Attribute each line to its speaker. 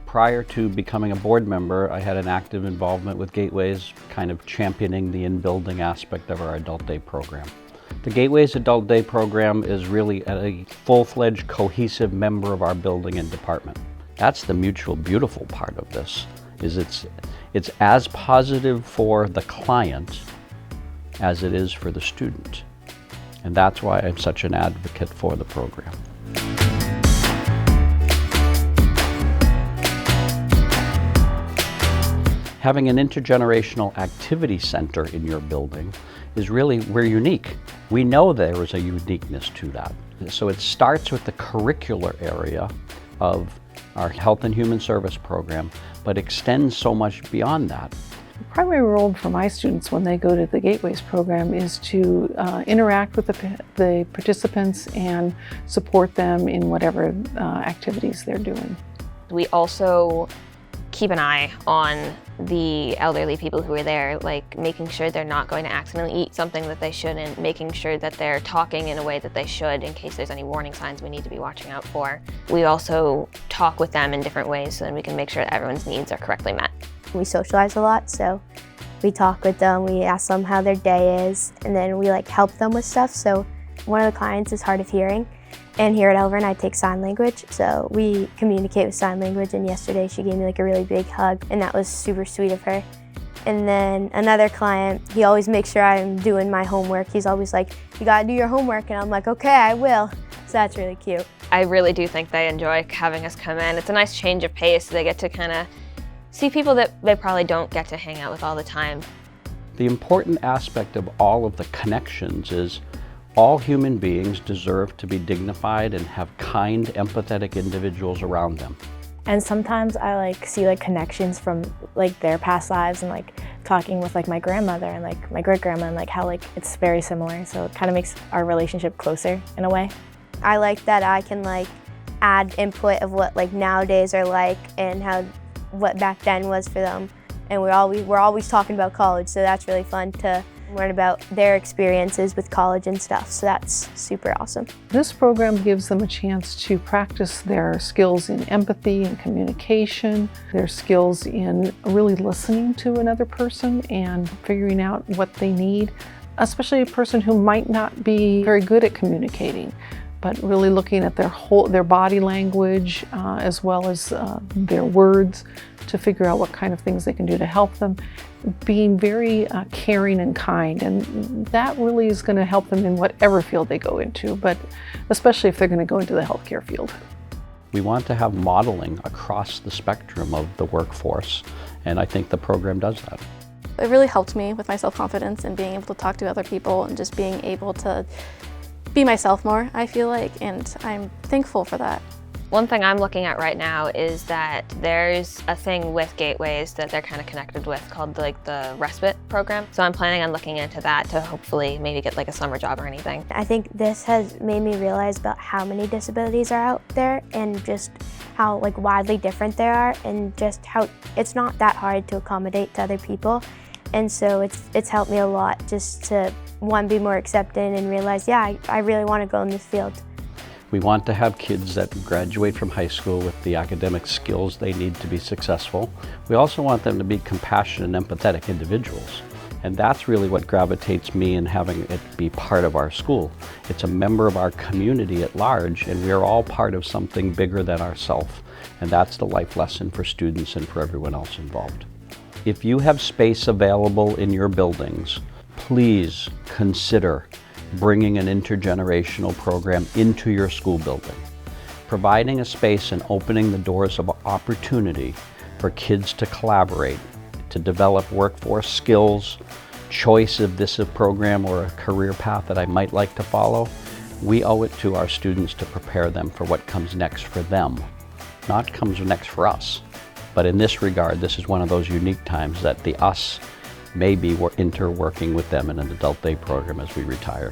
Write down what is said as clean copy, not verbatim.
Speaker 1: Prior to becoming a board member, I had an active involvement with Gateways, kind of championing the in-building aspect of our adult day program. The Gateways Adult Day program is really a full-fledged, cohesive member of our building and department. That's the mutual beautiful part of this, is it's as positive for the client as it is for the student. And that's why I'm such an advocate for the program. Having an intergenerational activity center in your building is really, we're unique. We know there is a uniqueness to that. So it starts with the curricular area of our Health and Human Service program, but extends so much beyond that.
Speaker 2: The primary role for my students when they go to the Gateways program is to interact with the participants and support them in whatever activities they're doing.
Speaker 3: We also keep an eye on the elderly people who are there, like making sure they're not going to accidentally eat something that they shouldn't, making sure that they're talking in a way that they should in case there's any warning signs we need to be watching out for. We also talk with them in different ways so that we can make sure that everyone's needs are correctly met.
Speaker 4: We socialize a lot, so we talk with them, we ask them how their day is, and then we help them with stuff. So one of the clients is hard of hearing, and here at Alvirne I take sign language, so we communicate with sign language, and yesterday she gave me a really big hug, and that was super sweet of her. And then another client, he always makes sure I'm doing my homework. He's always like, "You gotta do your homework," and I'm like, "Okay, I will." So that's really cute.
Speaker 3: I really do think they enjoy having us come in. It's a nice change of pace. They get to kind of see people that they probably don't get to hang out with all the time.
Speaker 1: The important aspect of all of the connections is all human beings deserve to be dignified and have kind, empathetic individuals around them.
Speaker 5: And sometimes I see connections from their past lives and talking with my grandmother and my great-grandma and how it's very similar. So it kind of makes our relationship closer in a way.
Speaker 4: I like that I can add input of what nowadays are like and how what back then was for them. And we're always talking about college, so that's really fun to learn about their experiences with college and stuff. So that's super awesome.
Speaker 2: This program gives them a chance to practice their skills in empathy and communication, their skills in really listening to another person and figuring out what they need, especially a person who might not be very good at communicating, but really looking at their body language as well as their words to figure out what kind of things they can do to help them, being very caring and kind, and that really is going to help them in whatever field they go into, but especially if they're going to go into the healthcare field.
Speaker 1: We want to have modeling across the spectrum of the workforce, and I think the program does that.
Speaker 6: It really helped me with my self-confidence and being able to talk to other people and just being able to be myself more, I feel like, and I'm thankful for that.
Speaker 3: One thing I'm looking at right now is that there's a thing with Gateways that they're kind of connected with called the respite program. So I'm planning on looking into that to hopefully maybe get a summer job or anything.
Speaker 4: I think this has made me realize about how many disabilities are out there and just how widely different they are, and just how it's not that hard to accommodate to other people. And so it's helped me a lot just to, one, be more accepting and realize, yeah, I really want to go in this field.
Speaker 1: We want to have kids that graduate from high school with the academic skills they need to be successful. We also want them to be compassionate and empathetic individuals. And that's really what gravitates me in having it be part of our school. It's a member of our community at large, and we're all part of something bigger than ourselves. And that's the life lesson for students and for everyone else involved. If you have space available in your buildings, please consider bringing an intergenerational program into your school building. Providing a space and opening the doors of opportunity for kids to collaborate, to develop workforce skills, choice of this program or a career path that I might like to follow. We owe it to our students to prepare them for what comes next for them, not comes next for us. But in this regard, this is one of those unique times that the us may be interworking with them in an adult day program as we retire.